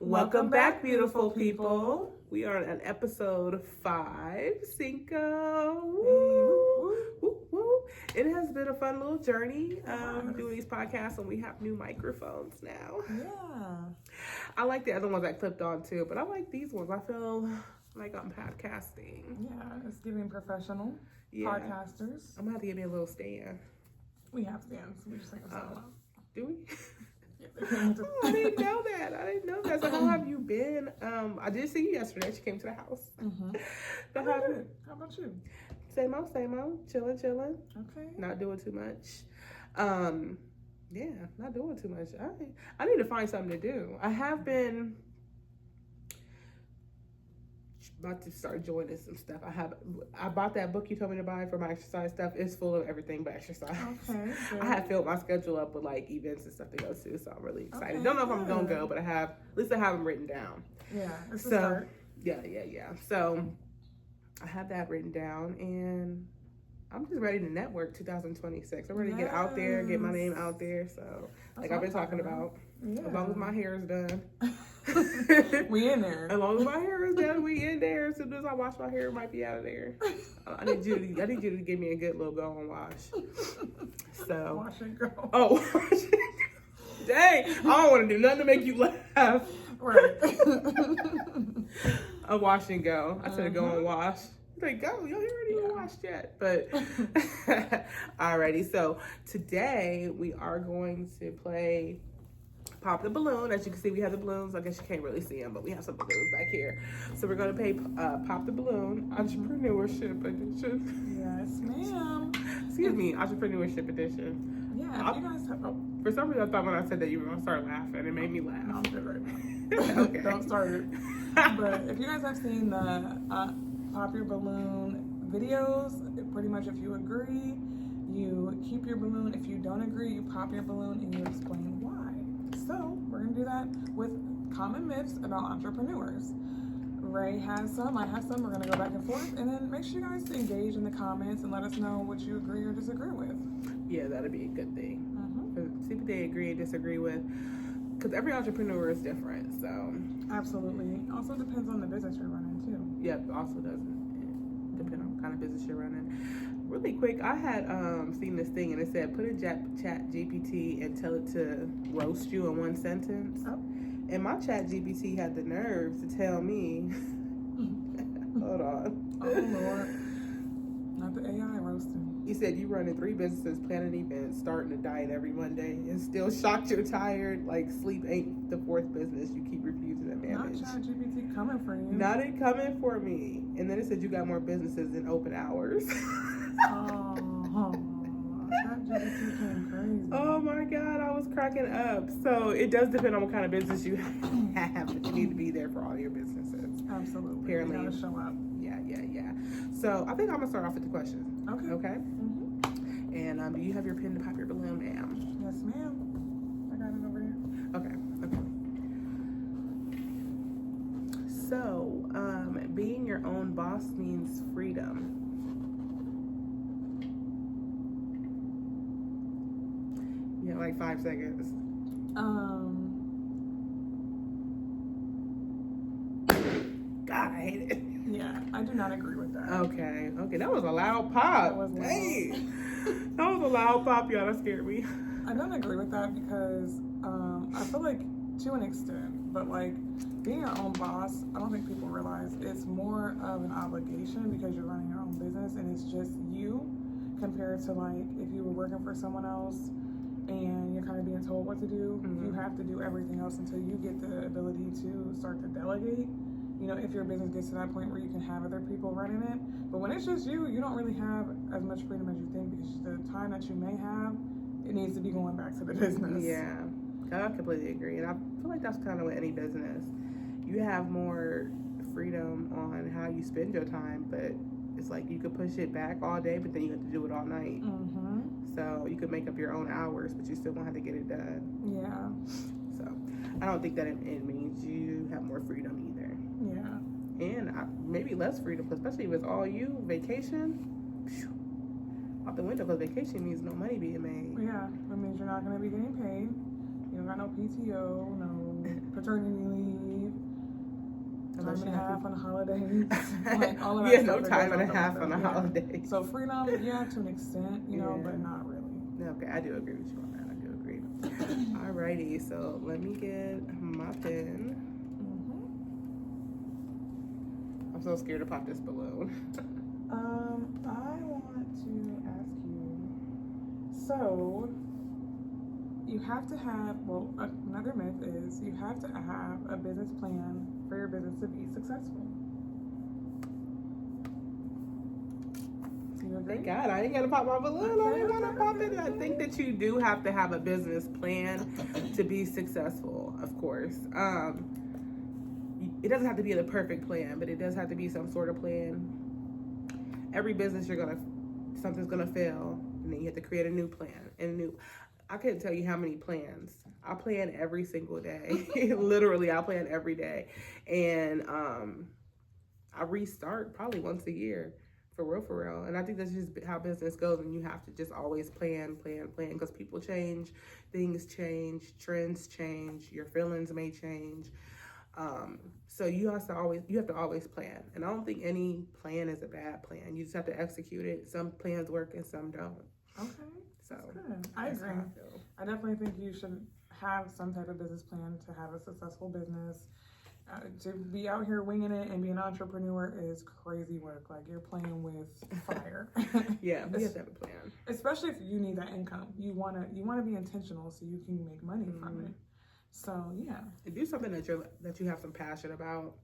Welcome back, beautiful people. We are on episode 5, Cinco. Woo, woo, woo. It has been a fun little journey doing these podcasts, and we have new microphones now. Yeah. I like the other ones I clipped on too, but I like these ones. I feel like I'm podcasting. Yeah, it's giving professional podcasters. I'm gonna have to give me a little stand. We have stands. We just think of something else. Do we? I didn't know that. So how have you been? I did see you yesterday. She came to the house. Mm-hmm. But how about you? Same old. Chilling. Okay. Not doing too much. Yeah, not doing too much. I need to find something to do. I have been about to start joining some stuff. I bought that book you told me to buy for my exercise stuff. It's full of everything but exercise. Okay. Good. I have filled my schedule up with like events and stuff to go to, so I'm really excited. Okay, don't know if I'm gonna go, but at least I have them written down. Yeah. It's a start. Yeah. So I have that written down, and I'm just ready to network 2026. I'm ready to get out there, get my name out there. So like I've been talking about, as long as my hair is done. We in there. As long as my hair is done, we in there. As soon as I wash my hair, it might be out of there. I need you to give me a good little go and wash. So wash and go. Oh, wash and go. Dang! I don't want to do nothing to make you laugh. Right. A wash and go. I said go and wash. Like, go, your hair ain't even washed yet. But alrighty. So today we are going to play Pop the Balloon. As you can see, we have the balloons. I guess you can't really see them, but we have some balloons back here. So we're going to play Pop the Balloon, Entrepreneurship Edition. Yes, ma'am. Excuse me, Entrepreneurship Edition. Yeah, you guys have... For some reason, I thought when I said that you were going to start laughing. It made me laugh. No, I'm good right now. Okay. Don't start it. But if you guys have seen the Pop Your Balloon videos, pretty much if you agree, you keep your balloon. If you don't agree, you pop your balloon and you explain why. So we're gonna do that with common myths about entrepreneurs. Ray has some, I have some. We're gonna go back and forth, and then make sure you guys engage in the comments and let us know what you agree or disagree with. Yeah, that'd be a good thing. See what they agree and disagree with, because every entrepreneur is different. So absolutely. Also depends on the business you're running too. Yep. Also doesn't depend on what kind of business you're running. Really quick, I had seen this thing and it said put in chat GPT and tell it to roast you in one sentence. Oh. And my chat GPT had the nerve to tell me hold on. Oh Lord. Not the AI roasting. He said you running 3 businesses, planning events, starting a diet every Monday, and still shocked you're tired. Like sleep ain't the 4th business you keep refusing to manage. Not ChatGPT coming for you. Not it coming for me. And then it said you got more businesses than open hours. ChatGPT came crazy. Oh my God, I was cracking up. So it does depend on what kind of business you have, but you need to be there for all your businesses. Absolutely. Apparently. You gotta show up. Yeah. So I think I'm gonna start off with the questions. Okay. Mm-hmm. And do you have your pen to pop your balloon, ma'am? Yes, ma'am. I got it over here. Okay. So, being your own boss means freedom. Yeah, like 5 seconds. God, I hate it. Yeah, I do not agree with that. Okay, that was a loud pop. That was loud. Dang. That was a loud pop, y'all. That scared me. I don't agree with that because I feel like to an extent, but like being your own boss, I don't think people realize it's more of an obligation because you're running your own business and it's just you compared to like if you were working for someone else and you're kind of being told what to do. You have to do everything else until you get the ability to start to delegate. You know, if your business gets to that point where you can have other people running it. But when it's just you, you don't really have as much freedom as you think because the time that you may have, it needs to be going back to the business. Yeah, I completely agree. And I feel like that's kind of with any business. You have more freedom on how you spend your time, but it's like you could push it back all day, but then you have to do it all night. So you could make up your own hours, but you still won't have to get it done. Yeah. So I don't think that it means you have more freedom either. Yeah. And maybe less freedom, especially if it's all you, vacation, out the window, because vacation means no money being made. Yeah, that means you're not going to be getting paid. You don't got no PTO, no paternity leave. time and a half on the holidays. Like all of that yeah, stuff no that time goes and a with half it. on a holiday. So freedom, yeah, to an extent, you know, but not really. Okay, I do agree with you on that. I do agree. Alrighty, so let me get my pen. I'm so scared to pop this balloon. I want to ask you, so you have to have, well, another myth is you have to have a business plan for your business to be successful. You agree? Thank God, I ain't gotta pop my balloon. I ain't gotta pop it. I think that you do have to have a business plan to be successful, of course. It doesn't have to be the perfect plan, but it does have to be some sort of plan. Every business something's gonna fail, and then you have to create a new plan. I couldn't tell you how many plans. I plan every single day. Literally, I plan every day. And I restart probably once a year. For real. And I think that's just how business goes, and you have to just always plan, because people change, things change, trends change, your feelings may change. So you have to always plan. And I don't think any plan is a bad plan. You just have to execute it. Some plans work and some don't. Okay. So good. I agree. I definitely think you should have some type of business plan to have a successful business. To be out here winging it and be an entrepreneur is crazy work. Like you're playing with fire. Yeah, you have to have a plan. Especially if you need that income. You wanna be intentional so you can make money from it. So yeah. And do something that you have some passion about,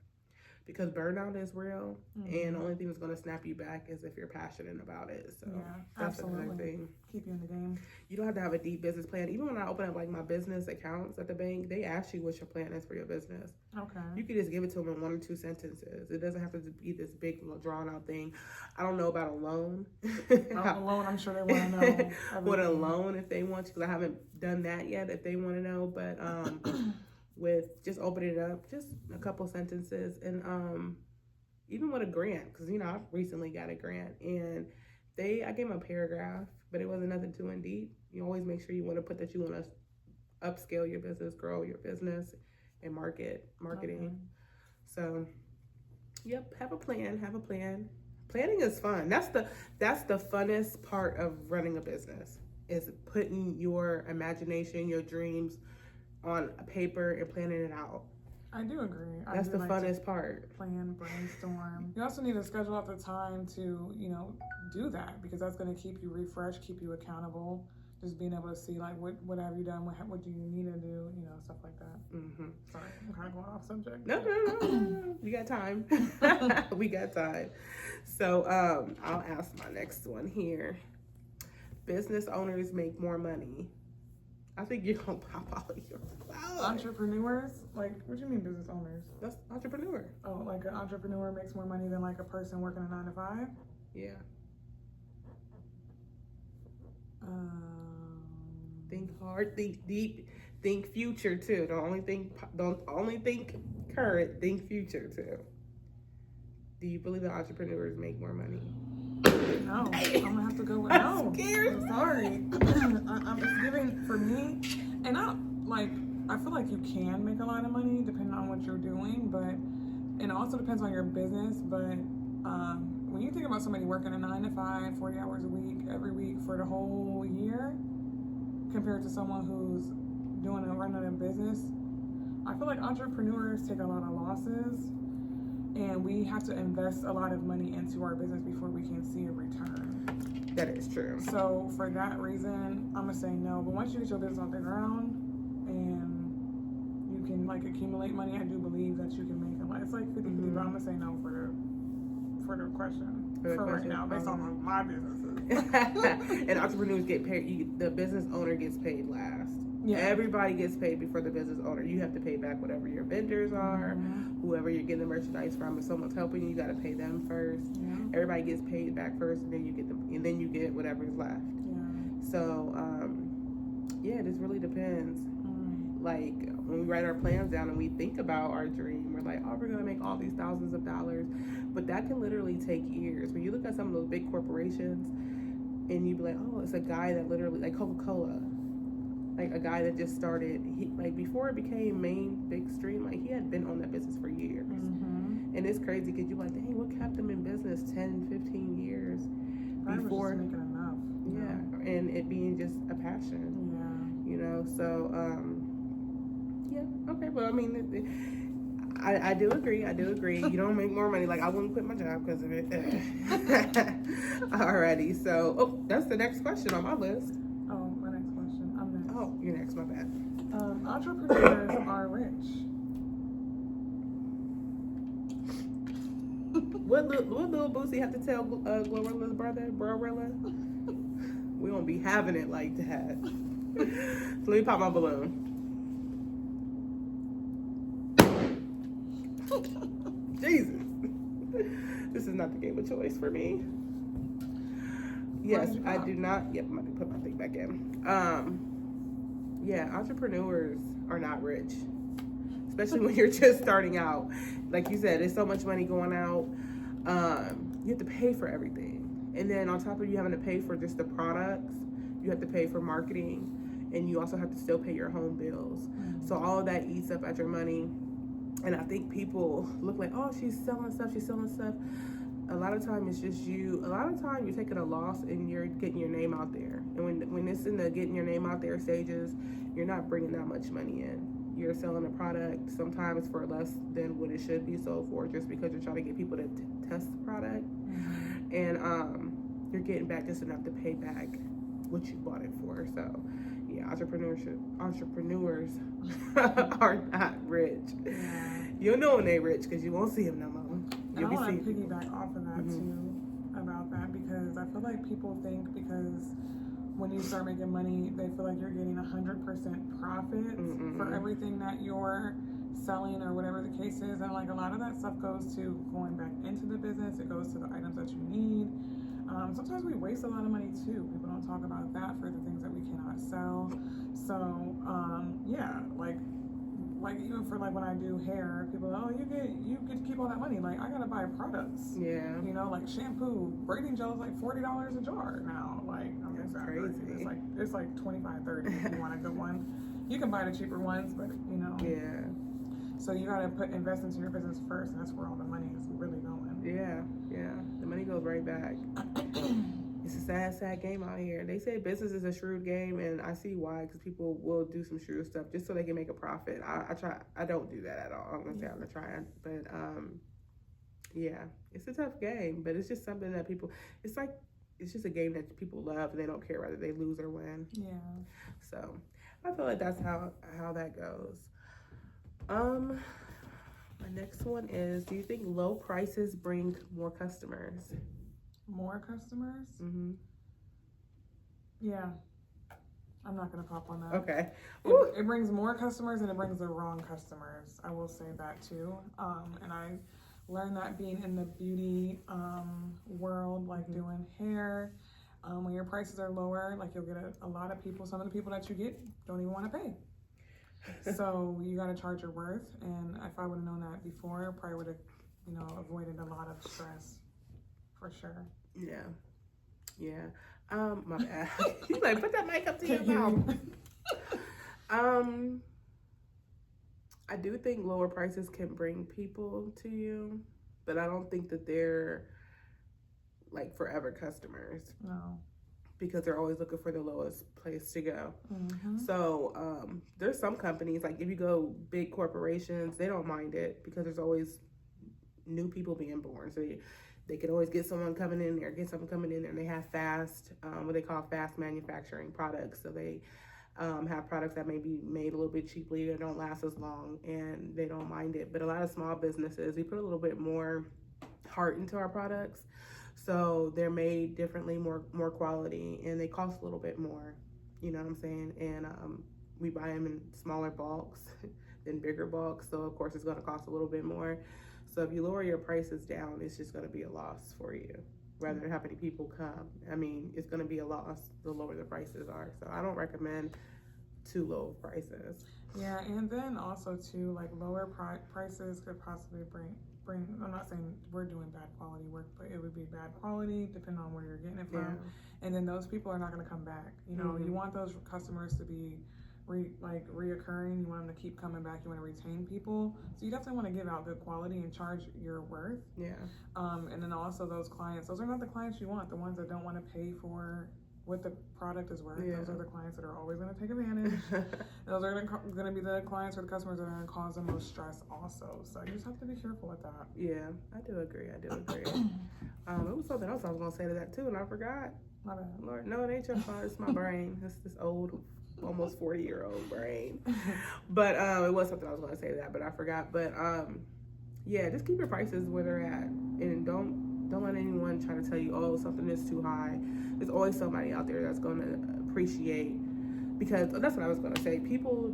because burnout is real, and the only thing that's going to snap you back is if you're passionate about it. So that's another thing. Keep you in the game. You don't have to have a deep business plan. Even when I open up like my business accounts at the bank, they ask you what your plan is for your business. Okay. You could just give it to them in 1 or 2 sentences. It doesn't have to be this big drawn out thing. I don't know about a loan. A loan, I'm sure they want to know. What a loan, if they want to, because I haven't done that yet, if they want to know. But with just opening it up, just a couple sentences, and even with a grant, because I recently got a grant, and I gave them a paragraph, but it wasn't nothing too in deep. You always make sure you want to put that you want to upscale your business, grow your business, and marketing. Okay. So, yep, have a plan. Planning is fun. That's the funnest part of running a business, is putting your imagination, your dreams on a paper and planning it out. I do agree. That's the funnest part. Plan, brainstorm. You also need to schedule out the time to, do that, because that's going to keep you refreshed, keep you accountable. Just being able to see like what have you done, what do you need to do, stuff like that. Sorry, I'm kind of going off subject. No. We got time. We got time. So I'll ask my next one here. Business owners make more money. I think you're gonna pop all of your clouds. Entrepreneurs? Like, what do you mean business owners? That's entrepreneur. Oh, like an entrepreneur makes more money than like a person working a 9 to 5? Yeah. Think hard, think deep, think future too. Don't only think current, think future too. Do you believe that entrepreneurs make more money? No, I'm gonna have to go with no. Scared. I'm sorry. I'm giving, for me, and I feel like you can make a lot of money depending on what you're doing, and it also depends on your business. But when you think about somebody working a 9 to 5, 40 hours a week, every week for the whole year, compared to someone who's running a business, I feel like entrepreneurs take a lot of losses. And we have to invest a lot of money into our business before we can see a return. That is true. So for that reason, I'm gonna say no. But once you get your business off the ground and you can accumulate money, I do believe that you can make it. It's like 50-50, but I'm gonna say no for the question right now, based on my businesses. And entrepreneurs get paid. The business owner gets paid last. Yeah. Everybody gets paid before the business owner. You have to pay back whatever your vendors are, whoever you're getting the merchandise from. If someone's helping you, got to pay them first. Yeah. Everybody gets paid back first, and then you get whatever's left. Yeah. So, it just really depends. Like when we write our plans down and we think about our dream, we're like, we're gonna make all these thousands of dollars, but that can literally take years. When you look at some of those big corporations, and you be like, it's a guy that literally, like Coca-Cola. Like a guy that just started, before it became big stream, he had been on that business for years. And it's crazy because you're like, dang, what kept them in business 10, 15 years before? Was just making enough. Yeah, and it being just a passion. Yeah. You know, so, yeah, okay. Well, I mean, I do agree. You don't make more money. Like, I wouldn't quit my job because of it. Alrighty, so, oh, that's the next question on my list. Oh, my next question. I'm next. Oh, you're next, my bad. Entrepreneurs are rich. What little Boosie have to tell Glorilla's brother, Brorilla? We won't be having it like that. So let me pop my balloon. Jesus. This is not the game of choice for me. Yes, I do not. Yep, I'm going to put my thing back in. Yeah, entrepreneurs are not rich. Especially when you're just starting out. Like you said, there's so much money going out. You have to pay for everything. And then on top of you having to pay for just the products, you have to pay for marketing. And you also have to still pay your home bills. So all of that eats up at your money. And I think people look like, oh, she's selling stuff. A lot of time it's just you. A lot of time you're taking a loss and you're getting your name out there. And when it's in the getting your name out there stages, you're not bringing that much money in. You're selling a product sometimes for less than what it should be sold for, just because you're trying to get people to test the product. And you're getting back just enough to pay back what you bought it for. So yeah, entrepreneurs are not rich. You'll know when they're rich because you won't see them no more. I want to piggyback off of that too, about that, because I feel like people think because when you start making money, they feel like you're getting 100% profit for everything that you're selling or whatever the case is. And like a lot of that stuff goes to going back into the business. It goes to the items that you need. Sometimes we waste a lot of money too. People don't talk about that for the things that we cannot sell. So yeah, like even for like when I do hair, people are, oh, you get to keep all that money. Like I gotta buy products. Yeah. You know, like shampoo, braiding gel is like $40 a jar now. Like that's crazy. It's like $25, $30 if you want a good one. You can buy the cheaper ones, but you know. Yeah. So you gotta invest into your business first, and that's where all the money is really going. Yeah. The money goes right back. It's a sad game out here. They say business is a shrewd game, and I see why, because people will do some shrewd stuff just so they can make a profit. I don't do that at all. I'm gonna say I'm gonna try it, but yeah, it's a tough game, but it's just something that people. It's just a game that people love, and they don't care whether they lose or win. Yeah. So I feel like that's how that goes. My next one is: do you think low prices bring more customers? More customers? Yeah. I'm not going to pop on that. Okay. It brings more customers and it brings the wrong customers. I will say that too. And I learned that being in the beauty world, like doing hair. When your prices are lower, like you'll get a lot of people. Some of the people that you get don't even want to pay. So you got to charge your worth. And if I would have known that before, I probably would have, avoided a lot of stress. For sure. Yeah. My bad. He's like, put that mic up to your mouth. I do think lower prices can bring people to you, but I don't think that they're like forever customers. No. Because they're always looking for the lowest place to go. So there's some companies, like if you go big corporations, they don't mind it because there's always new people being born. So they could always get someone coming in there, and they have what they call fast manufacturing products. So they have products that may be made a little bit cheaply or don't last as long, and they don't mind it. But a lot of small businesses, we put a little bit more heart into our products. So they're made differently, more quality, and they cost a little bit more. You know what I'm saying? And we buy them in smaller bulks than bigger bulks. So of course it's going to cost a little bit more. So if you lower your prices down, it's just going to be a loss for you. Rather than how many people come, it's going to be a loss the lower the prices are. So I don't recommend too low prices. Yeah, and then also too, like lower prices could possibly bring. I'm not saying we're doing bad quality work, but it would be bad quality depending on where you're getting it from. And then those people are not going to come back. You want those customers to be reoccurring. You want them to keep coming back. You want to retain people. So you definitely want to give out good quality and charge your worth. Yeah. And then also those clients, those are not the clients you want. The ones that don't want to pay for what the product is worth. Yeah. Those are the clients that are always going to take advantage. Those are going to be the clients or the customers that are going to cause the most stress also. So you just have to be careful with that. Yeah, I do agree. It was something else I was going to say to that too, and I forgot. My bad. Lord, no, it ain't your fault. It's my brain. It's this old, almost 40-year-old brain. But it was something I was going to say to that, but I forgot. But yeah, just keep your prices where they're at, and don't let anyone try to tell you, oh, something is too high. There's always somebody out there that's going to appreciate, because that's what I was going to say. People,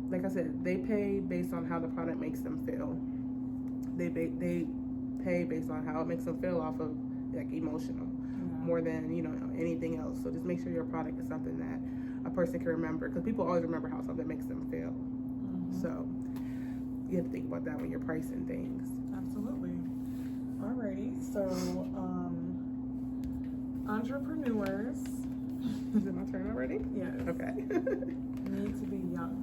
like I said, they pay based on how the product makes them feel. They pay based on how it makes them feel off of like emotional, more than anything else. So just make sure your product is something that a person can remember, because people always remember how something makes them feel. So you have to think about that when you're pricing things. Absolutely. Alrighty, so entrepreneurs. Is it my turn already? Yes. Okay. Need to be young.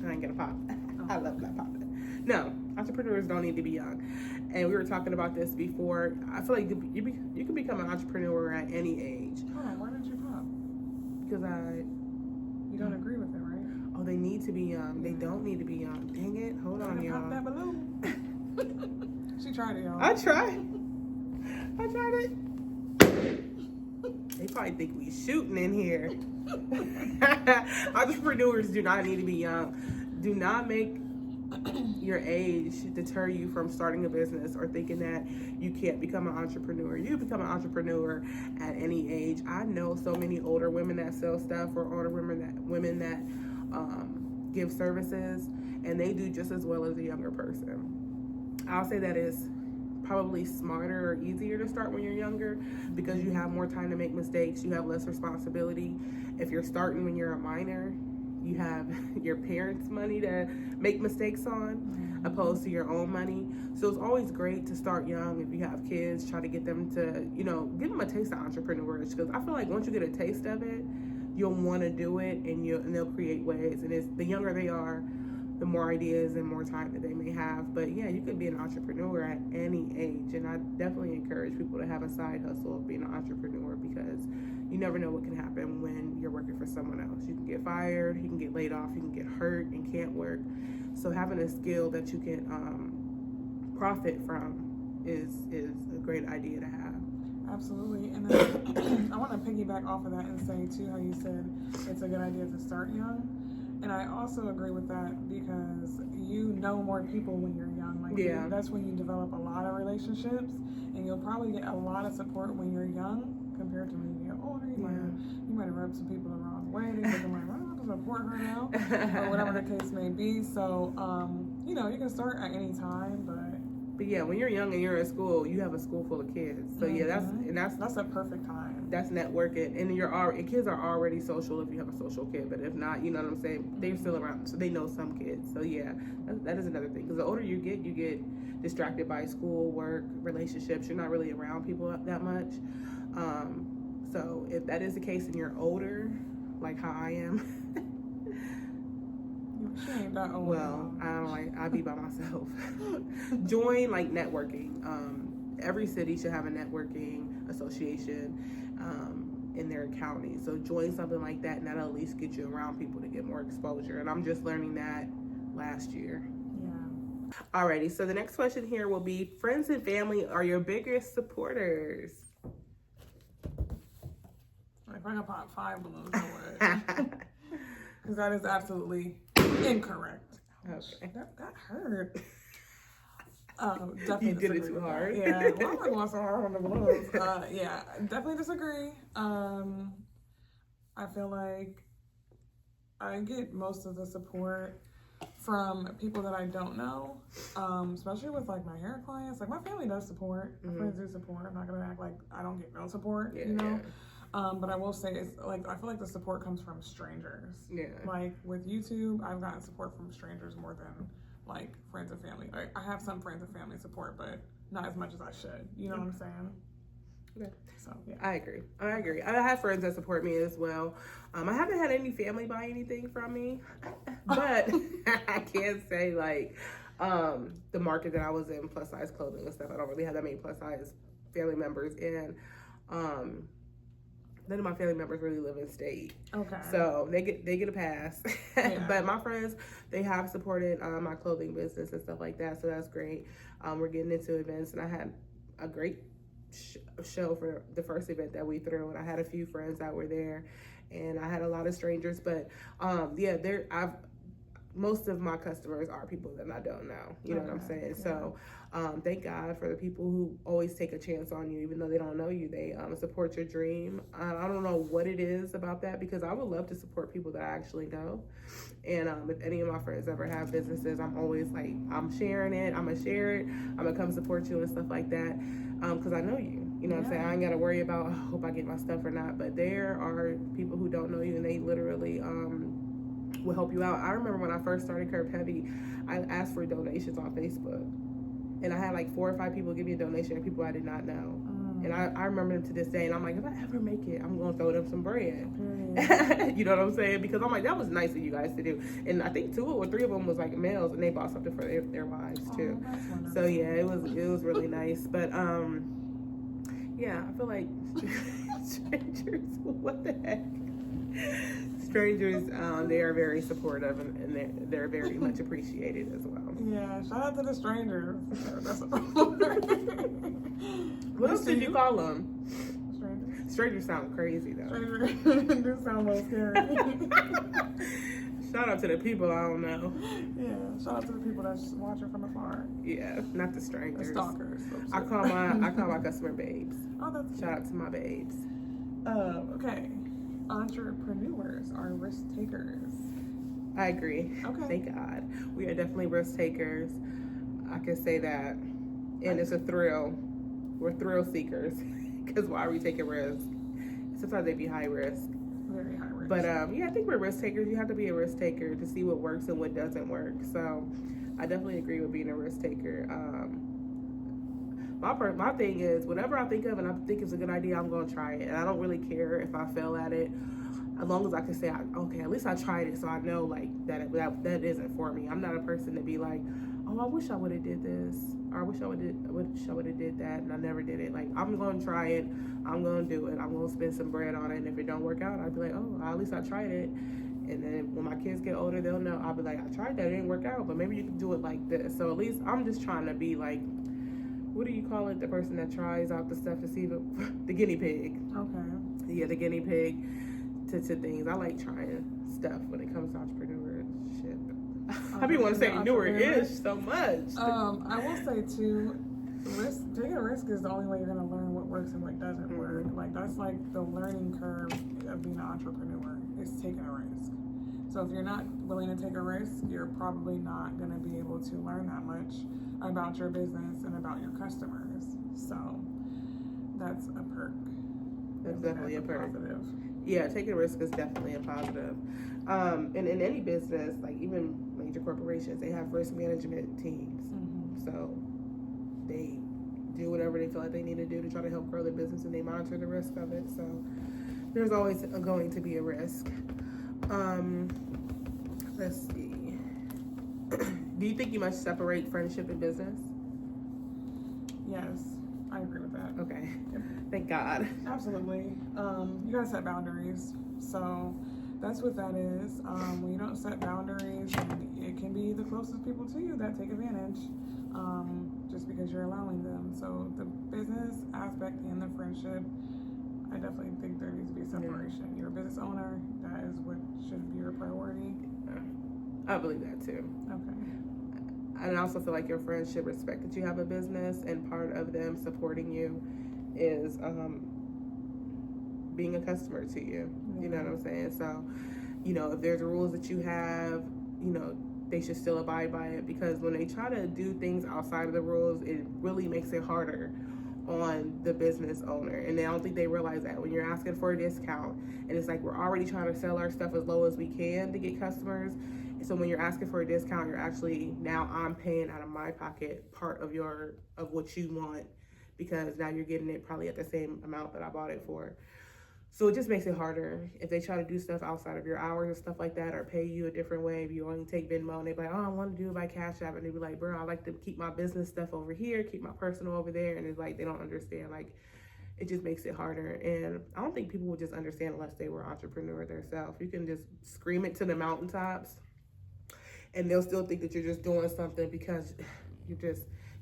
I ain't gonna pop. Oh. I love not popping. No, entrepreneurs don't need to be young. And we were talking about this before. I feel like you can become an entrepreneur at any age. Hold on, why didn't you pop? Because you don't agree with it, right? Oh, they need to be young. They don't need to be young. Dang it. Hold on, y'all. Pop that balloon. She tried it, y'all. I tried it. They probably think we shooting in here. Entrepreneurs do not need to be young. Do not make your age deter you from starting a business or thinking that you can't become an entrepreneur. You become an entrepreneur at any age. I know so many older women that sell stuff, or older women that give services, and they do just as well as a younger person. I'll say that it's probably smarter or easier to start when you're younger, because you have more time to make mistakes. You have less responsibility. If you're starting when you're a minor, you have your parents' money to make mistakes on, opposed to your own money. So it's always great to start young. If you have kids, try to get them to, give them a taste of entrepreneurship, because I feel like once you get a taste of it, you'll want to do it, and they'll create ways. And the younger they are, the more ideas and more time that they may have. But yeah, you can be an entrepreneur at any age, and I definitely encourage people to have a side hustle of being an entrepreneur, because you never know what can happen when you're working for someone else. You can get fired, you can get laid off, you can get hurt and can't work. So having a skill that you can profit from is a great idea to have. Absolutely. And then I want to piggyback off of that and say too how you said it's a good idea to start young. And I also agree with that, because you know more people when you're young. That's when you develop a lot of relationships, and you'll probably get a lot of support when you're young compared to when you get older. You might have rubbed some people the wrong way. They're thinking like, I don't have to support her now, or whatever the case may be. So, you can start at any time, but yeah, when you're young and you're in school, you have a school full of kids. So yeah, that's a perfect time. That's networking, and kids are already social if you have a social kid. But if not, you know what I'm saying, they're still around, so they know some kids. So yeah, that is another thing. Because the older you get distracted by school, work, relationships. You're not really around people that much. So if that is the case and you're older, like how I am. She ain't that old. Well, I be by myself. Join networking. Every city should have a networking association in their county. So join something like that, and that'll at least get you around people to get more exposure. And I'm just learning that last year. Yeah. Alrighty, so the next question here will be, friends and family are your biggest supporters? If I could pop 5 balloons, I would. Because that is absolutely incorrect. Okay. That hurt. Definitely you did it too hard. Yeah, why am I going so hard on the balloons? Yeah, definitely disagree. I feel like I get most of the support from people that I don't know, especially with my hair clients. My family does support. My friends do support. I'm not gonna act like I don't get no support, Yeah. But I will say it's I feel like the support comes from strangers. Yeah. With YouTube, I've gotten support from strangers more than friends and family. I have some friends and family support, but not as much as I should. You know what I'm saying? Okay. So yeah. I agree. I have friends that support me as well. I haven't had any family buy anything from me, but I can't say like the market that I was in, plus size clothing and stuff. I don't really have that many plus size family members, and none of my family members really live in state. Okay. So they get a pass. Yeah. But my friends, they have supported my clothing business and stuff like that. So that's great. We're getting into events, and I had a great show for the first event that we threw, and I had a few friends that were there, and I had a lot of strangers. But most of my customers are people that I don't know. You know what I'm saying? Yeah. So thank God for the people who always take a chance on you, even though they don't know you. They support your dream. I don't know what it is about that, because I would love to support people that I actually know. And if any of my friends ever have businesses, I'm always like, I'm sharing it. I'm going to share it. I'm going to come support you and stuff like that, because I know you. You know what I'm saying? I ain't got to worry about, I hope I get my stuff or not. But there are people who don't know you, and they literally will help you out. I remember when I first started Curve Heavy, I asked for donations on Facebook, and I had like 4 or 5 people give me a donation, and people I did not know. And I remember them to this day, and I'm like, if I ever make it, I'm going to throw them some bread. You know what I'm saying? Because I'm like, that was nice of you guys to do. And I think 2 or 3 of them was like males, and they bought something for their wives too. So yeah, it was really nice. But yeah, I feel like strangers, what the heck? Strangers, they are very supportive, and they're very much appreciated as well. Yeah, shout out to the strangers. What else did you call them? Strangers. Strangers sound crazy though. Strangers do sound a little scary. Shout out to the people I don't know. Yeah, shout out to the people that's watching from afar. Yeah, not the strangers. The stalkers. I call my customer babes. Oh, that's shout out to my babes. Okay. Entrepreneurs are risk takers. I agree. Okay. Thank God. We are definitely risk takers. I can say that. And it's a thrill. We're thrill seekers. Because why are we taking risks? Sometimes they be high risk. Very high risk. But yeah, I think we're risk takers. You have to be a risk taker to see what works and what doesn't work. So I definitely agree with being a risk taker. My thing is, whatever I think of and I think it's a good idea, I'm going to try it. And I don't really care if I fail at it, as long as I can say, okay, at least I tried it, so I know like that isn't for me. I'm not a person to be like, oh, I wish I would have did this, or I wish I would have did that, and I never did it. Like, I'm going to try it. I'm going to do it. I'm going to spend some bread on it. And if it don't work out, I'll be like, oh, at least I tried it. And then when my kids get older, they'll know. I'll be like, I tried that, it didn't work out, but maybe you can do it like this. So at least I'm just trying to be like, what do you call it? The person that tries out the stuff to see the guinea pig. Okay. Yeah, the guinea pig to things. I like trying stuff when it comes to entrepreneurship. I be want to say newer-ish so much. I will say too, taking a risk is the only way you're gonna learn what works and what doesn't work. Like, that's like the learning curve of being an entrepreneur, is taking a risk. So if you're not willing to take a risk, you're probably not gonna be able to learn that much about your business and about your customers. So that's a perk. That's definitely a perk. Positive. Yeah, taking a risk is definitely a positive. And in any business, like even major corporations, they have risk management teams. Mm-hmm. So they do whatever they feel like they need to do to try to help grow their business, and they monitor the risk of it. So there's always going to be a risk. Let's see. Do you think you must separate friendship and business? Yes, I agree with that. Okay. Yep. Thank God. Absolutely. You gotta set boundaries. So that's what that is. When you don't set boundaries, it can be the closest people to you that take advantage, just because you're allowing them. So the business aspect and the friendship, I definitely think there needs to be separation. Yeah. You're a business owner. That is what should be your priority. I believe that too. Okay. And I also feel like your friends should respect that you have a business, and part of them supporting you is being a customer to you. Yeah. You know what I'm saying? So, if there's rules that you have, they should still abide by it, because when they try to do things outside of the rules, it really makes it harder on the business owner. And I don't think they realize that when you're asking for a discount, and it's like we're already trying to sell our stuff as low as we can to get customers. So when you're asking for a discount, you're actually, now I'm paying out of my pocket part of what you want, because now you're getting it probably at the same amount that I bought it for. So it just makes it harder if they try to do stuff outside of your hours and stuff like that, or pay you a different way. If you only take Venmo and they be like, oh, I want to do it by Cash App, and they be like, bro, I like to keep my business stuff over here, keep my personal over there, and it's like they don't understand. Like, it just makes it harder. And I don't think people would just understand unless they were an entrepreneur themselves. You can just scream it to the mountaintops, and they'll still think that you're just doing something because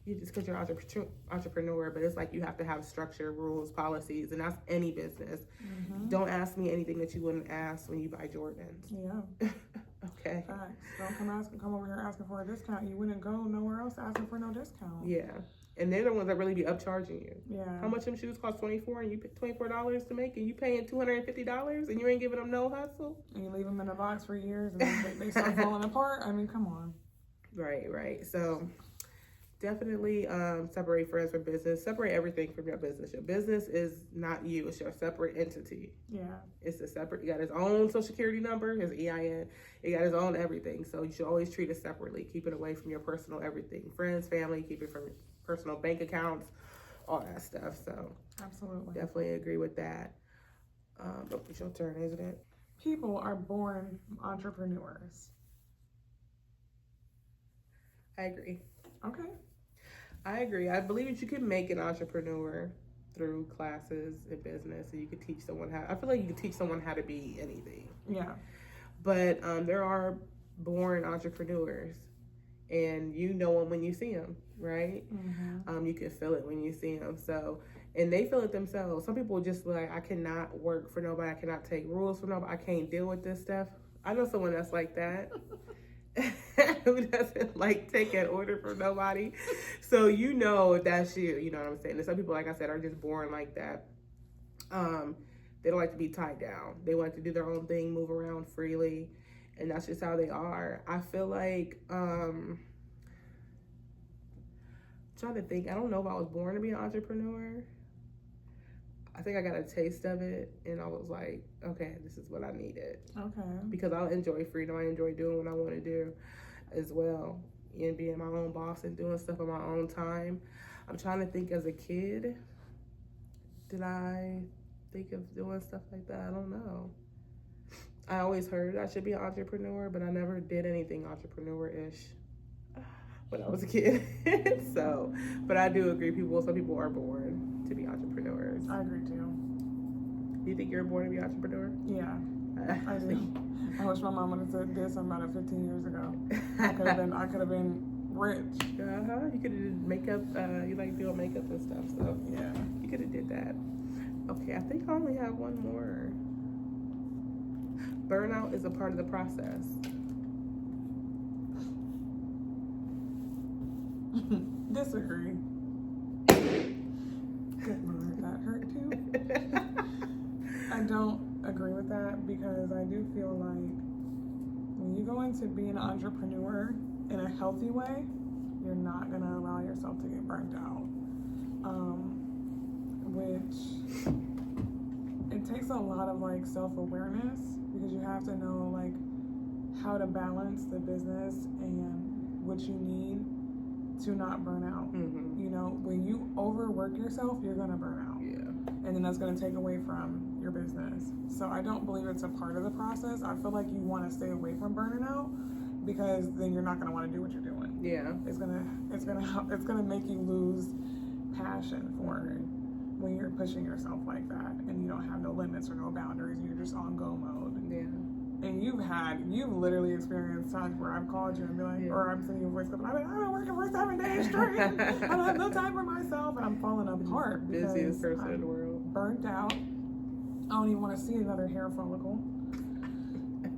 because you're an entrepreneur, but it's like you have to have structure, rules, policies, and that's any business. Mm-hmm. Don't ask me anything that you wouldn't ask when you buy Jordans. Yeah. Okay. Facts. Don't come over here asking for a discount. You wouldn't go nowhere else asking for no discount. Yeah. And they're the ones that really be upcharging you. Yeah. How much them shoes cost $24 and you pay $24 to make, and you paying $250 and you ain't giving them no hustle? And you leave them in a box for years and then they start falling apart. I mean, come on. Right. So definitely separate friends from business. Separate everything from your business. Your business is not you. It's your separate entity. Yeah. It's a separate. You got his own social security number, his EIN. It got his own everything. So you should always treat it separately. Keep it away from your personal everything. Friends, family. Keep it from your personal bank accounts. All that stuff. So absolutely. Definitely agree with that. But it's your turn, isn't it? People are born entrepreneurs. I agree. Okay. I agree. I believe that you can make an entrepreneur through classes in business, and you could teach someone how. I feel like you can teach someone how to be anything. Yeah. But there are born entrepreneurs, and you know them when you see them, right? Mm-hmm. You can feel it when you see them. So, and they feel it themselves. Some people just be like, I cannot work for nobody. I cannot take rules from nobody. I can't deal with this stuff. I know someone that's like that. Who doesn't like take an order from nobody. So you know if that's you know what I'm saying. And some people, like I said, are just born like that. They don't like to be tied down. They want to do their own thing, move around freely, and that's just how they are. I feel like trying to think, I don't know if I was born to be an entrepreneur. I think I got a taste of it, and I was like, okay, this is what I needed. Okay. Because I enjoy freedom. I enjoy doing what I want to do as well, and being my own boss and doing stuff on my own time. I'm trying to think, as a kid, did I think of doing stuff like that? I don't know. I always heard I should be an entrepreneur, but I never did anything entrepreneur-ish when I was a kid. So, but I do agree, some people are born to be entrepreneurs. I agree too. Do you think you're born to be an entrepreneur? Yeah, I do. I wish my mom would have said this about it 15 years ago. I could have been rich. You could have did makeup. You like doing makeup and stuff, so yeah, you could have did that. Okay, I think I only have one more. Burnout is a part of the process. Disagree. Good Lord, that hurt too. I don't agree with that, because I do feel like when you go into being an entrepreneur in a healthy way, you're not going to allow yourself to get burnt out. Which it takes a lot of like self-awareness, because you have to know like how to balance the business and what you need to not burn out. Mm-hmm. You know, when you overwork yourself, you're gonna burn out. Yeah. And then that's gonna take away from your business. So I don't believe it's a part of the process. I feel like you want to stay away from burning out, because then you're not gonna want to do what you're doing. Yeah. It's gonna make you lose passion for it when you're pushing yourself like that, and you don't have no limits or no boundaries, and you're just on go mode. Yeah. And you've literally experienced times where I've called you and be like, or I'm sending you a voice clip, I've been working for 7 days straight. I don't have no time for myself, and I'm falling apart because busiest person in the world. Burnt out. I don't even want to see another hair follicle.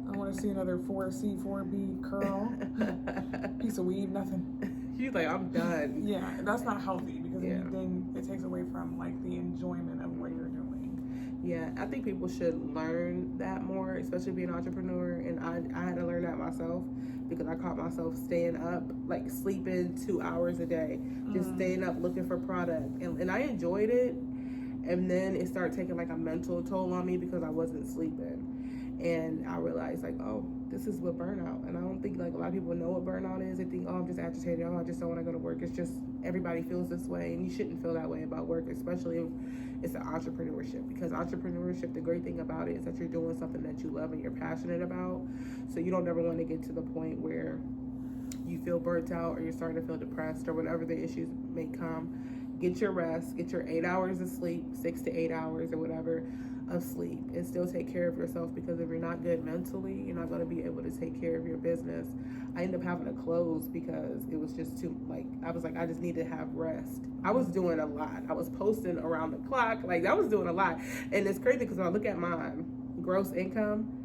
I want to see another 4C, 4B curl, piece of weed, nothing. She's like, I'm done. Yeah, that's not healthy, because then it takes away from like the enjoyment of what you're doing. Yeah, I think people should learn that more, especially being an entrepreneur. And I had to learn that myself, because I caught myself staying up, like sleeping 2 hours a day, just staying up looking for product. And I enjoyed it. And then it started taking like a mental toll on me, because I wasn't sleeping. And I realized like, oh, this is what burnout. And I don't think like a lot of people know what burnout is. They think, oh, I'm just agitated. Oh, I just don't want to go to work. It's just everybody feels this way, and you shouldn't feel that way about work, especially if it's an entrepreneurship. Because entrepreneurship, the great thing about it is that you're doing something that you love and you're passionate about. So you don't ever want to get to the point where you feel burnt out or you're starting to feel depressed or whatever the issues may come. Get your rest, get your 8 hours of sleep, 6 to 8 hours or whatever of sleep, and still take care of yourself, because if you're not good mentally, you're not going to be able to take care of your business. I ended up having to close because it was just too, like, I was like, I just need to have rest. I was doing a lot. I was posting around the clock. Like, I was doing a lot. And it's crazy because when I look at my gross income,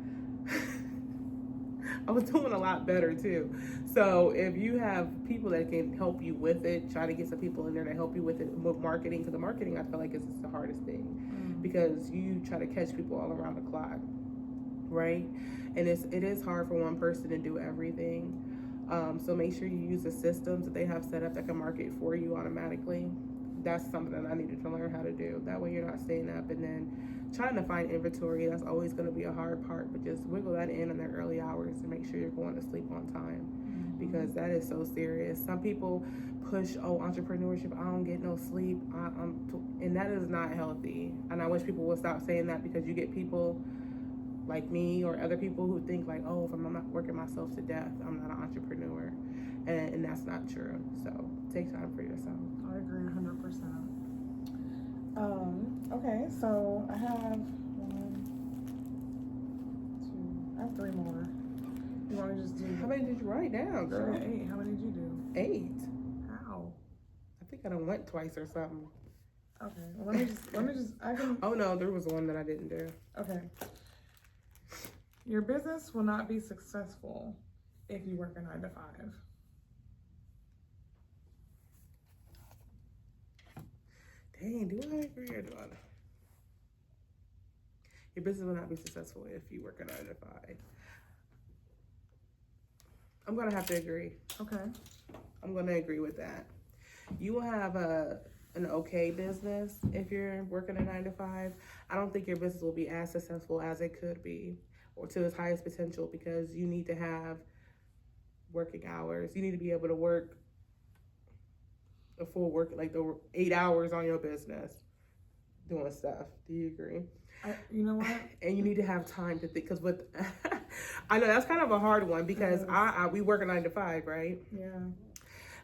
I was doing a lot better too. So if you have people that can help you with it, try to get some people in there to help you with it, with marketing, because the marketing I feel like is the hardest thing, because you try to catch people all around the clock, right? And it is hard for one person to do everything. So make sure you use the systems that they have set up that can market for you automatically. That's something that I needed to learn how to do. That way you're not staying up and then trying to find inventory. That's always going to be a hard part, but just wiggle that in their early hours and make sure you're going to sleep on time, because that is so serious. Some people push, oh, entrepreneurship, I don't get no sleep, and that is not healthy. And I wish people would stop saying that, because you get people like me or other people who think like, oh, if I'm not working myself to death, I'm not an entrepreneur, and that's not true. So take time for yourself. I agree 100%. Okay, so I have 3 more. You want to just do? How many did you write down, girl? 8. How many did you do? 8. How? I think I done went twice or something. Okay. Well, let me just. I can. Oh no, there was one that I didn't do. Okay. Your business will not be successful if you work a 9 to 5. Dang, do I agree or do I not? Your business will not be successful if you work a 9 to 5. I'm gonna have to agree. Okay. I'm gonna agree with that. You will have an okay business if you're working a 9 to 5. I don't think your business will be as successful as it could be, or to its highest potential, because you need to have working hours. You need to be able to work a full work, like the 8 hours on your business doing stuff. Do you agree? You know what? And you need to have time to think, because with I know that's kind of a hard one, because we work a 9 to 5, right? Yeah.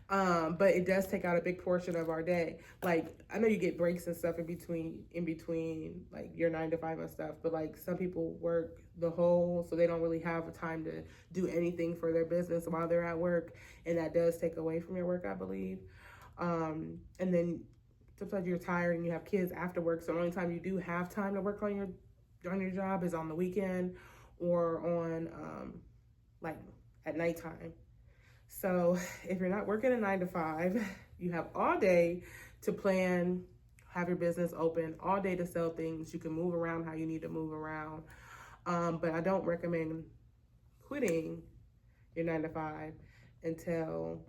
But it does take out a big portion of our day. Like, I know you get breaks and stuff in between like your 9 to 5 and stuff, but like some people work the whole, so they don't really have time to do anything for their business while they're at work, and that does take away from your work, I believe. And then sometimes you're tired and you have kids after work, so the only time you do have time to work on your job is on the weekend or on like at nighttime. So if you're not working a 9 to 5, you have all day to plan, have your business open, all day to sell things. You can move around how you need to move around. But I don't recommend quitting your 9 to 5 until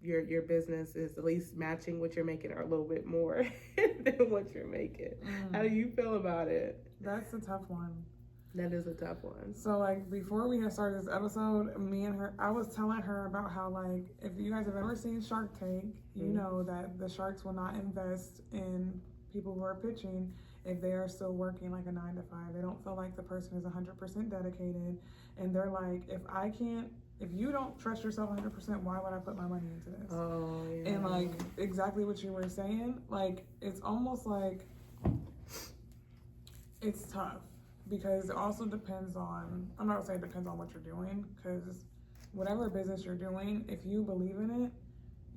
your business is at least matching what you're making, or a little bit more than what you're making. How do you feel about it? That's a tough one. That is a tough one. So, like, before we had started this episode, me and her, I was telling her about how, like, if you guys have ever seen Shark Tank, you know that the sharks will not invest in people who are pitching if they are still working like a 9 to 5. They don't feel like the person is 100% dedicated, and they're like, if you don't trust yourself 100%, why would I put my money into this? Oh, yeah. And like exactly what you were saying, like it's almost like it's tough, because it also depends on, I'm not gonna say it depends on what you're doing, because whatever business you're doing, if you believe in it,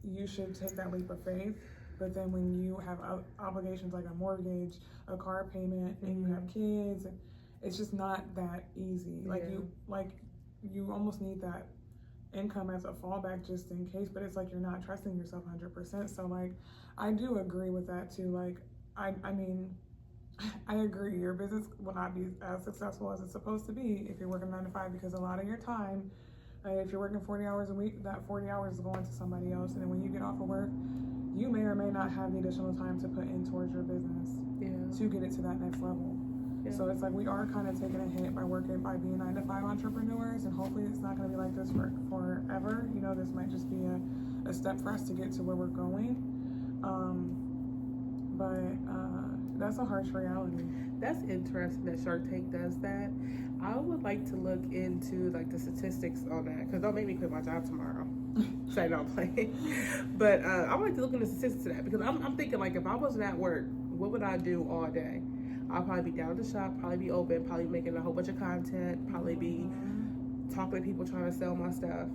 you should take that leap of faith. But then when you have obligations like a mortgage, a car payment, and you have kids, it's just not that easy. You almost need that income as a fallback just in case, but it's like you're not trusting yourself 100%. So like, I do agree with that too. Like, I mean, I agree. Your business will not be as successful as it's supposed to be if you're working 9 to 5, because a lot of your time, if you're working 40 hours a week, that 40 hours is going to somebody else. And then when you get off of work, you may or may not have the additional time to put in towards your business to get it to that next level. Yeah. So it's like we are kind of taking a hit by being 9-to-5 entrepreneurs, and hopefully it's not going to be like this forever. You know, this might just be a step for us to get to where we're going. But that's a harsh reality. That's interesting that Shark Tank does that. I would like to look into like the statistics on that, because don't make me quit my job tomorrow. Say no, I'm playing. But I would like to look into the statistics of that, because I'm thinking like if I wasn't at work, what would I do all day? I'll probably be down at the shop, probably be open, probably making a whole bunch of content, probably be talking to people trying to sell my stuff,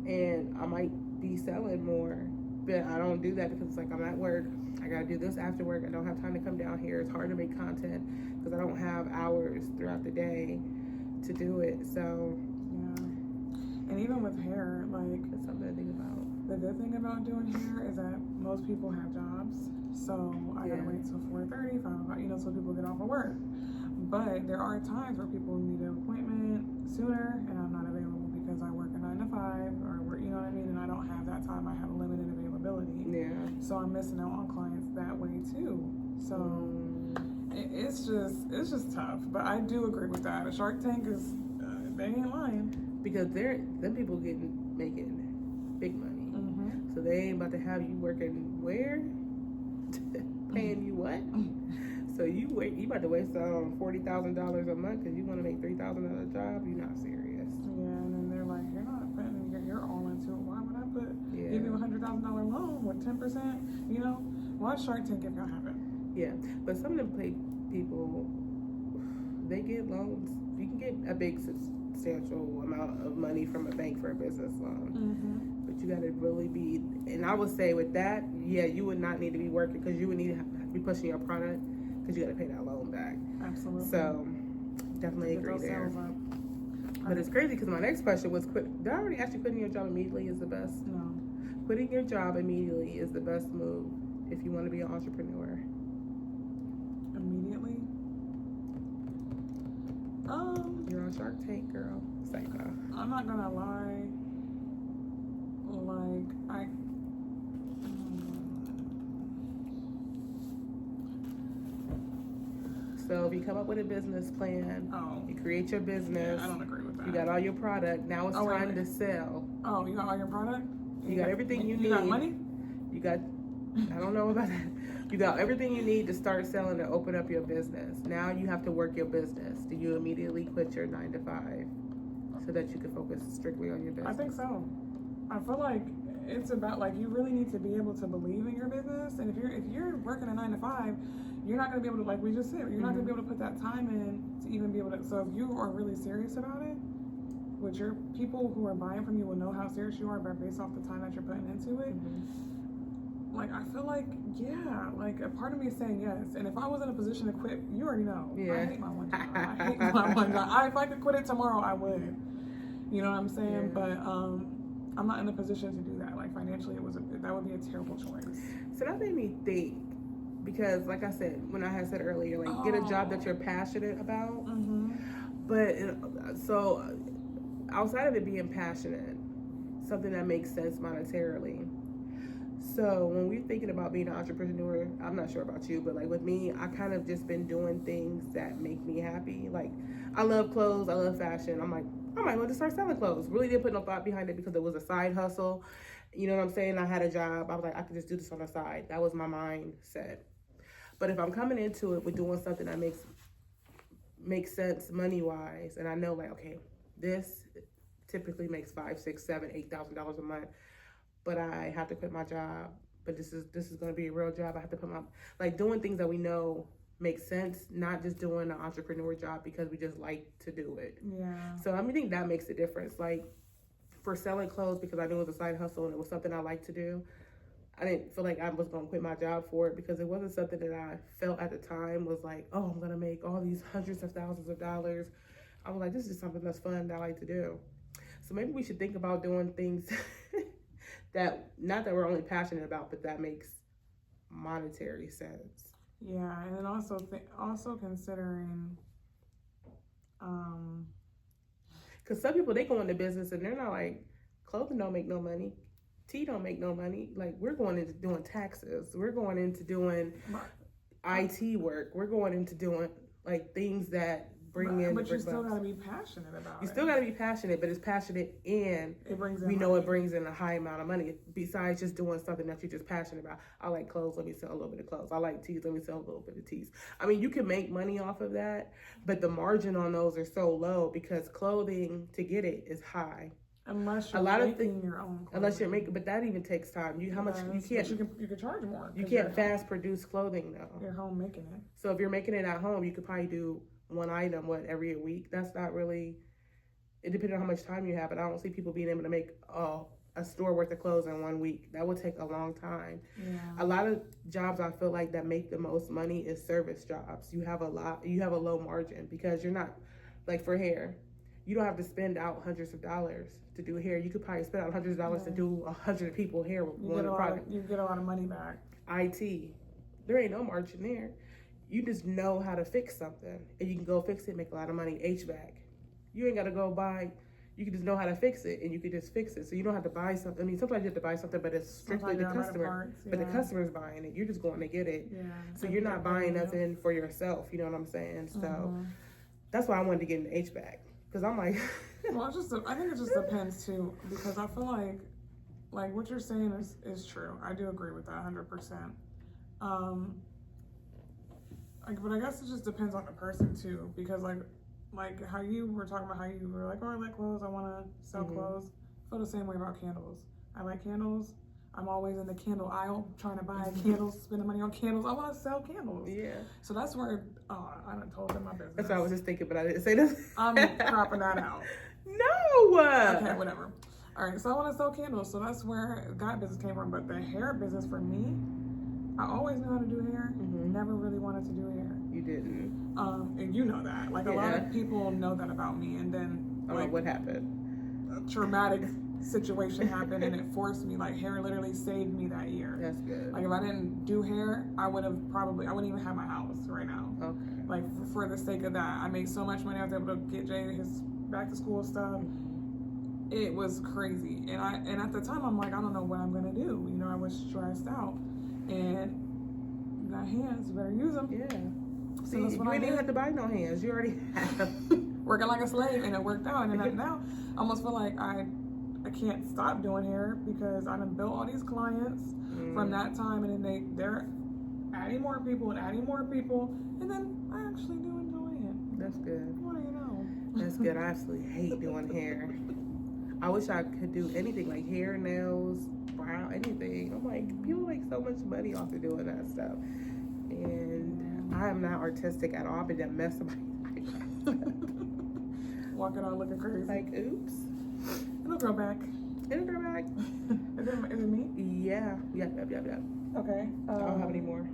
and I might be selling more. But I don't do that because it's like I'm at work. I gotta do this after work. I don't have time to come down here. It's hard to make content because I don't have hours throughout the day to do it. So yeah, and even with hair, like that's something to think about. The good thing about doing hair is that most people have jobs, so I gotta wait till 4:30, 5 o'clock, you know, so people get off of work. But there are times where people need an appointment sooner, and I'm not available because I work a 9-to-5, or work, you know what I mean, and I don't have that time. I have limited availability. Yeah. So I'm missing out on clients that way too. So it's just tough. But I do agree with that. A Shark Tank is they ain't lying, because them people making big money. So they ain't about to have you working where? Paying you what? So you about to waste $40,000 a month because you want to make $3,000 a job? You're not serious. Yeah, and then they're like, you're not putting your all into it. Why would I give you $100,000 loan with 10%? You know, watch Shark Tank if y'all haven't. Yeah, but some of them people, they get loans. You can get a big substantial amount of money from a bank for a business loan. But you got to really be, and I would say with that, yeah, you would not need to be working, because you would need to have to be pushing your product, because you got to pay that loan back. Absolutely. So definitely agree there. But it's crazy because my next question was, did I already ask you quitting your job immediately is the best? No. Quitting your job immediately is the best move if you want to be an entrepreneur. Immediately? You're on Shark Tank, girl. Say no. I'm not gonna lie. Like So if you come up with a business plan, you create your business. Yeah, I don't agree with that. You got all your product. Now it's time to sell. Oh, you got all your product? You got everything you need. You got money? You got, I don't know about that. You got everything you need to start selling, to open up your business. Now you have to work your business. Do you immediately quit your 9-to-5 so that you can focus strictly on your business? I think so. I feel like it's about, like, you really need to be able to believe in your business. And if you're working a 9-to-5, you're not going to be able to, like we just said, you're not going to be able to put that time in to even be able to. So if you are really serious about it, which your people who are buying from you will know how serious you are based off the time that you're putting into it. Like, I feel like, yeah, like a part of me is saying yes. And if I was in a position to quit, you already know. Yeah. I hate my one job. I hate my one job. If I could quit it tomorrow, I would. You know what I'm saying? Yeah. But I'm not in a position to do that. Like, financially, that would be a terrible choice. So that made me think, because like I said, when I had said earlier, like get a job that you're passionate about. But so outside of it being passionate, something that makes sense monetarily. So when we're thinking about being an entrepreneur, I'm not sure about you, but like with me, I kind of just been doing things that make me happy. Like, I love clothes, I love fashion. I'm like, I might want to start selling clothes. Really didn't put no thought behind it because it was a side hustle. You know what I'm saying? I had a job. I was like, I could just do this on the side. That was my mindset. But if I'm coming into it with doing something that makes sense money-wise, and I know like, okay, this typically makes $5,000, $6,000, $7,000, $8,000 a month, but I have to quit my job. But this is going to be a real job. I have to put like doing things that we know make sense, not just doing an entrepreneur job because we just like to do it. Yeah. So I think that makes a difference. Like for selling clothes, because I knew it was a side hustle and it was something I like to do, I didn't feel like I was going to quit my job for it, because it wasn't something that I felt at the time was like, oh, I'm going to make all these hundreds of thousands of dollars. I was like, this is just something that's fun that I like to do. So maybe we should think about doing things that, not that we're only passionate about, but that makes monetary sense. Yeah, and then also considering, because some people, they go into business and they're not like, clothing don't make no money. Tea don't make no money. Like, we're going into doing taxes. We're going into doing IT work. We're going into doing like things that bring in. But you still got to be passionate about it. You still got to be passionate, but it's passionate and it brings in we money. know it brings in a high amount of money. Besides just doing something that you're just passionate about. I like clothes, let me sell a little bit of clothes. I like teas, let me sell a little bit of teas. I mean, you can make money off of that, but the margin on those are so low because clothing to get it is high. Unless you're making your own clothing. Unless you're making, but that even takes time. You can charge more. You can't fast produce clothing though. You're home making it. So if you're making it at home, you could probably do one item every week. That's not really. It depends on how much time you have, but I don't see people being able to make a store worth of clothes in 1 week. That would take a long time. Yeah. A lot of jobs I feel like that make the most money is service jobs. You have a low margin because you're not like for hair. You don't have to spend out hundreds of dollars to do hair. You could probably spend out hundreds of dollars to do 100 people hair with one product. You get a lot of money back. IT, there ain't no margin there. You just know how to fix something, and you can go fix it, make a lot of money. HVAC, you ain't got to go buy. You can just know how to fix it, and you can just fix it. So you don't have to buy something. I mean, sometimes you have to buy something, but it's strictly the customer. Parts, yeah. But the customer's buying it. You're just going to get it. Yeah. So you're not buying nothing for yourself. You know what I'm saying? So that's why I wanted to get into HVAC. Because I'm like... Well, I think it just depends, too. Because I feel like what you're saying is true. I do agree with that 100%. But I guess it just depends on the person, too. Because, like how you were talking about how you were like, oh, I like clothes. I want to sell clothes. I feel the same way about candles. I like candles. I'm always in the candle aisle trying to buy candles, spending money on candles. I want to sell candles. Yeah. So that's where I done told them my business. That's what I was just thinking, but I didn't say this. I'm cropping that out. No. Okay, whatever. All right, so I want to sell candles. So that's where that business came from. But the hair business for me, I always knew how to do hair. Never really wanted to do hair. You didn't. And you know that. Like a lot of people know that about me. And then what happened? A traumatic situation happened and it forced me. Like hair literally saved me that year. That's good. Like if I didn't do hair, I wouldn't even have my house right now. Okay. Like for the sake of that, I made so much money. I was able to get Jay his back to school stuff. It was crazy. And at the time I'm like, I don't know what I'm gonna do. You know, I was stressed out. And you got hands, you better use them. Yeah. So See, you didn't even have to buy no hands. You already have. Working like a slave, and it worked out. And now I almost feel like I can't stop doing hair because I done built all these clients from that time, and then they're adding more people, and then I actually do enjoy it. That's good. What do you know? That's good. I absolutely hate doing hair. I wish I could do anything like hair, nails, brow, anything. I'm like, people make so much money off of doing that stuff. And I am not artistic at all. I've been that mess of my life. Walking out looking crazy. Like, oops. It'll grow back. It'll grow back. Is it me? Yeah. Yep. Okay. I don't have any more.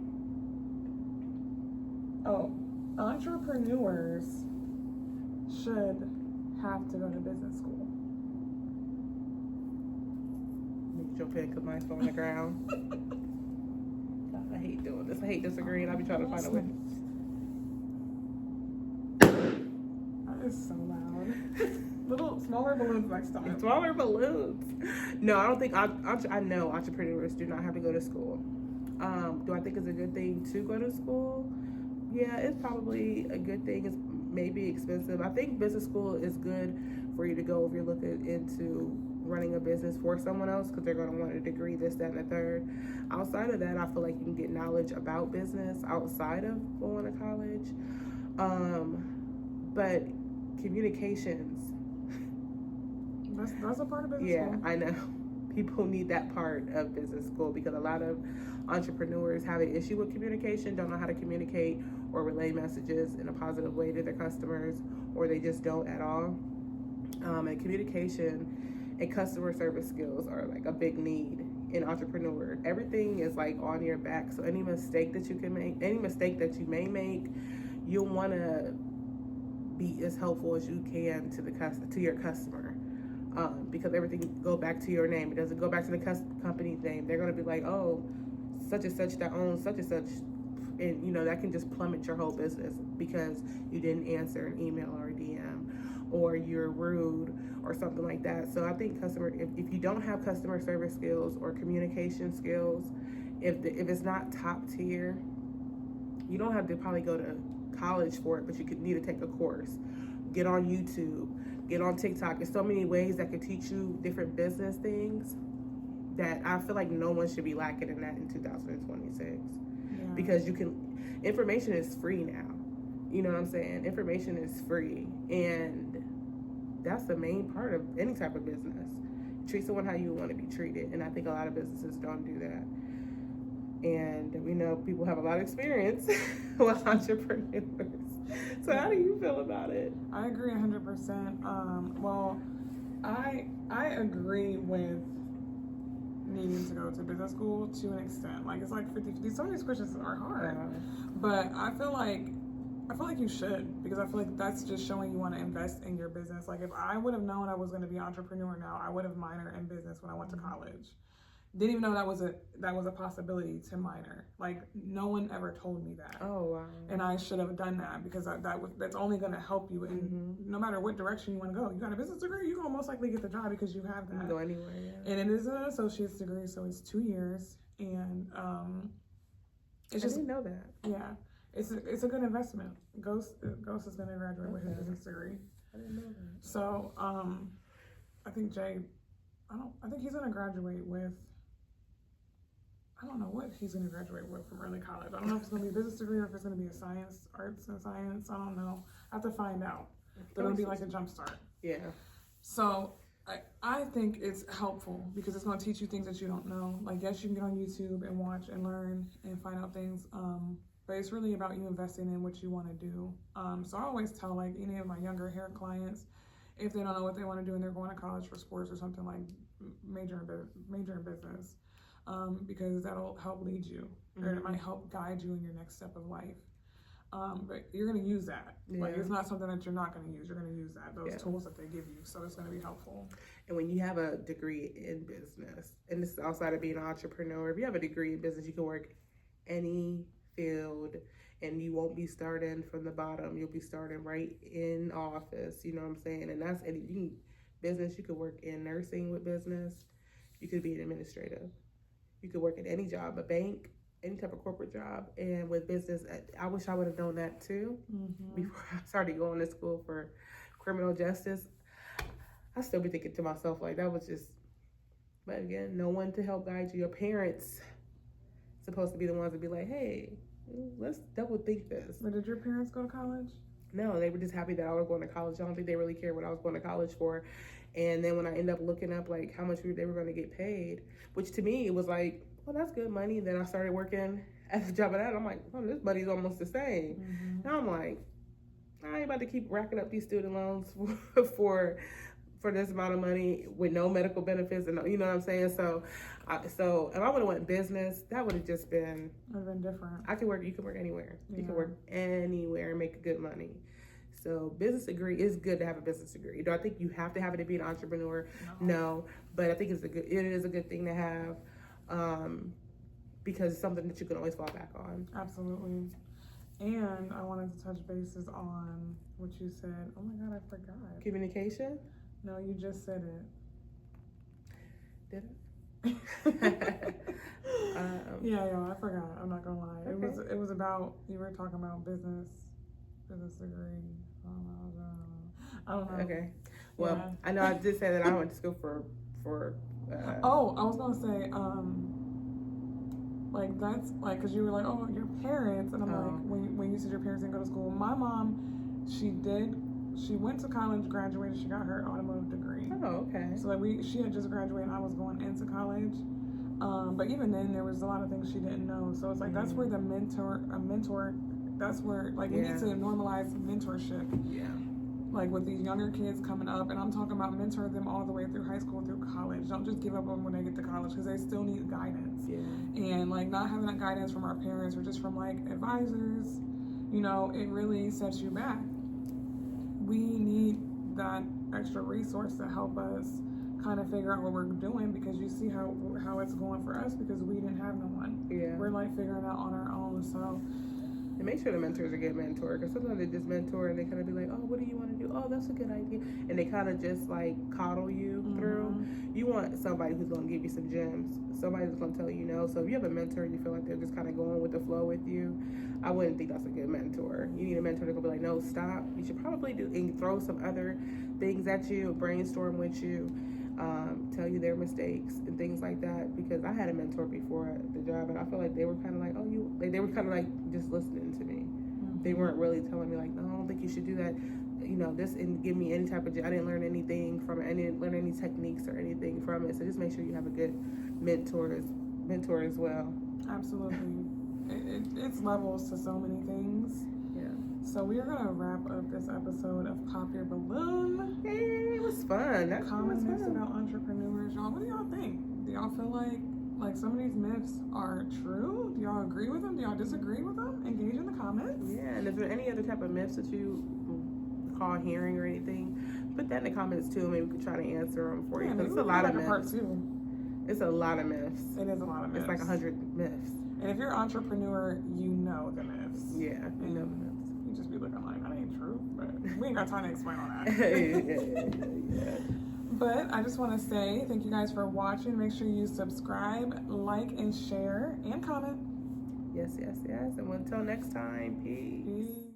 Oh, entrepreneurs should have to go to business school. Make your pen, put my phone on the ground. God, I hate doing this. I hate disagreeing. I'll be trying to find a way. That is so loud. Little smaller balloons next time. Smaller balloons. No, I don't think. I know entrepreneurs do not have to go to school. Do I think it's a good thing to go to school? Yeah, it's probably a good thing. It's maybe expensive. I think business school is good for you to go if you're looking into running a business for someone else because they're going to want a degree, this, that, and the third. Outside of that, I feel like you can get knowledge about business outside of going to college. But communications. That's a part of business school. Yeah, I know. People need that part of business school because a lot of entrepreneurs have an issue with communication, don't know how to communicate or relay messages in a positive way to their customers, or they just don't at all. And communication and customer service skills are like a big need in entrepreneur. Everything is like on your back, so any mistake that you can make, any mistake that you may make, you'll want to be as helpful as you can to your customer. Because everything go back to your name. It doesn't go back to the company's name. They're going to be like, oh, such and such that owns such and such. And, you know, that can just plummet your whole business because you didn't answer an email or a DM or you're rude or something like that. So I think if you don't have customer service skills or communication skills, if it's not top tier, you don't have to probably go to college for it, but you could need to take a course. Get on YouTube, get on TikTok. There's so many ways that could teach you different business things that I feel like no one should be lacking in that in 2026. Because information is free now. You know what I'm saying? Information is free, and that's the main part of any type of business. Treat someone how you want to be treated, and I think a lot of businesses don't do that. And we know people have a lot of experience with entrepreneurs. So how do you feel about it? I agree 100%. Well, I agree with needing to go to business school to an extent. Like, it's like 50-50. Some of these questions are hard, but I feel like you should, because I feel like that's just showing you want to invest in your business. Like, if I would have known I was going to be an entrepreneur now, I would have minored in business when I went to college. Didn't even know that was a possibility to minor. Like, no one ever told me that. Oh, wow. And I should have done that, because that's only going to help you in no matter what direction you want to go. You got a business degree, you're going to most likely get the job because you have that. You can go anywhere, yeah. And it is an associate's degree, so it's 2 years. And it's just, I didn't know that. Yeah. It's a good investment. Ghost is going to graduate with his business degree. I didn't know that. So, I think Jay, I think he's going to graduate with, I don't know what he's going to graduate with from early college. I don't know if it's going to be a business degree or if it's going to be arts and science. I don't know. I have to find out. But it'll be like a jump start. Yeah. So I think it's helpful because it's going to teach you things that you don't know. Like, yes, you can get on YouTube and watch and learn and find out things. But it's really about you investing in what you want to do. So I always tell, like, any of my younger hair clients, if they don't know what they want to do and they're going to college for sports or something, like major in business. Because that'll help lead you, or it might help guide you in your next step of life. But you're going to use that. Yeah. Like, it's not something that you're not going to use. You're going to use those tools that they give you. So it's going to be helpful. And when you have a degree in business, and this is outside of being an entrepreneur, if you have a degree in business, you can work any field, and you won't be starting from the bottom. You'll be starting right in office. You know what I'm saying? And that's any business. You could work in nursing with business. You could be an administrative. You could work at any job, a bank, any type of corporate job. And with business, I wish I would have known that too before I started going to school for criminal justice. I still be thinking to myself, like, that was just, but again, no one to help guide you. Your parents supposed to be the ones to be like, hey, let's double think this. But did your parents go to college? No, they were just happy that I was going to college. I don't think they really cared what I was going to college for. And then when I ended up looking up, like, how much they were going to get paid, which to me, it was like, well, that's good money. Then I started working at the job of that. I'm like, oh, this money's almost the same. And I'm like, I ain't about to keep racking up these student loans for this amount of money with no medical benefits. And you know what I'm saying? So if I would have went business, that would have just been... Would have been different. You can work anywhere. Yeah. You can work anywhere and make good money. So business degree is good to have a business degree. Do I think you have to have it to be an entrepreneur? No. But I think it is a good thing to have, because it's something that you can always fall back on. Absolutely. And I wanted to touch bases on what you said. Oh my God, I forgot. Communication? No, you just said it. Did it? Yeah, I forgot. I'm not gonna lie. Okay. It was about, you were talking about business degree. I don't know. Okay. Well, yeah. I know I did say that I went to school for I was gonna say, like, that's like, cause you were like, oh, your parents, and I'm like, when you said your parents didn't go to school, my mom, she went to college, graduated, she got her automotive degree. Oh, okay. So like she had just graduated and I was going into college. But even then there was a lot of things she didn't know. So it's like, that's where the mentor, that's where, like, we need to normalize mentorship. Yeah. Like, with these younger kids coming up, and I'm talking about mentor them all the way through high school, through college. Don't just give up on when they get to college, because they still need guidance. Yeah. And like, not having that guidance from our parents or just from like advisors, you know, it really sets you back. We need that extra resource to help us kind of figure out what we're doing, because you see how it's going for us, because we didn't have no one. Yeah. We're like figuring out on our own. So And make sure the mentor's a good mentor, because sometimes they just mentor and they kind of be like, oh, what do you want to do? Oh, that's a good idea. And they kind of just like coddle you through. You want somebody who's going to give you some gems, somebody that's going to tell you no. So if you have a mentor and you feel like they're just kind of going with the flow with you, I wouldn't think that's a good mentor. You need a mentor that's going to be like, no, stop. You should probably do, and throw some other things at you, brainstorm with you. Tell you their mistakes and things like that, because I had a mentor before the job and I feel like they were kind of like, they were kind of like just listening to me. They weren't really telling me like, no, I don't think you should do that, this, and give me any type of, I didn't learn anything from it. I didn't learn any techniques or anything from it. So just make sure you have a good mentor as well. Absolutely. It's levels to so many things. So we are gonna wrap up this episode of Pop Your Balloon. Hey, it was fun. Common myths about entrepreneurs, y'all. What do y'all think? Do y'all feel like some of these myths are true? Do y'all agree with them? Do y'all disagree with them? Engage in the comments. Yeah, and if there any other type of myths that you recall hearing or anything, put that in the comments too. Maybe we could try to answer them for you. Because it's a lot of myths. Part 2. It's a lot of myths. It is a lot of myths. It's like 100 myths. And if you're an entrepreneur, you know the myths. Yeah, you know the myths. You just be looking like, that ain't true, but we ain't got time to explain all that. Yeah. But I just want to say thank you guys for watching. Make sure you subscribe, like, and share, and comment. Yes. And until next time, peace.